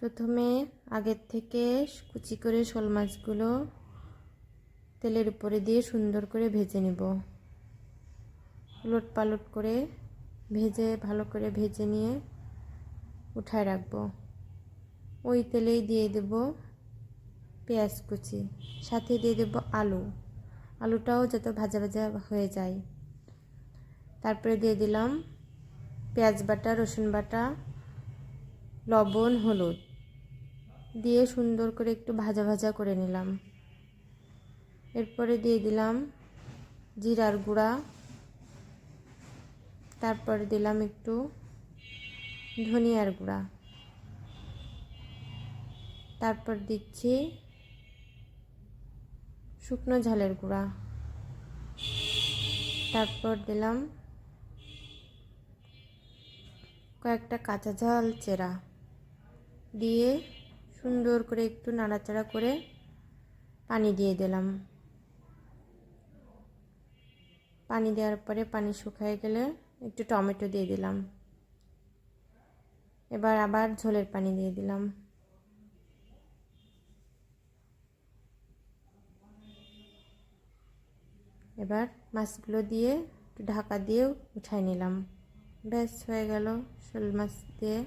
প্রথমে আগের থেকে কুচি করে শোল মাছগুলো তেলের উপরে দিয়ে সুন্দর করে ভেজে নেব। উলট পালট করে ভালো করে ভেজে নিয়ে উঠায় রাখবো। ওই তেলেই দিয়ে দেব পেঁয়াজ কুচি, সাথে দিয়ে দেব আলুটাও যত ভাজা ভাজা হয়ে যায়। তারপরে দিয়ে দিলাম পেঁয়াজ বাটা, রসুন বাটা, লবণ, হলুদ দিয়ে সুন্দর করে একটু ভাজা ভাজা করে নিলাম। এরপরে দিয়ে দিলাম জিরার গুঁড়া, তারপরে দিলাম একটু ধনিয়ার গুঁড়া, তারপর দিচ্ছি শুকনো ঝালের গুঁড়া, তারপর দিলাম কয়েকটা কাঁচা ঝাল চেরা দিয়ে সুন্দর করে একটু নাড়াচাড়া করে পানি দিয়ে দিলাম। পানি দেওয়ার পরে পানি শুকিয়ে গেলে একটু টমেটো দিয়ে দিলাম। এবার আবার ঝোলের পানি দিয়ে দিলাম। এবার মাছগুলো দিয়ে একটু ঢাকা দিয়ে উঠাই নিলাম। ব্যাস হয়ে গেল শোল মাছ দিয়ে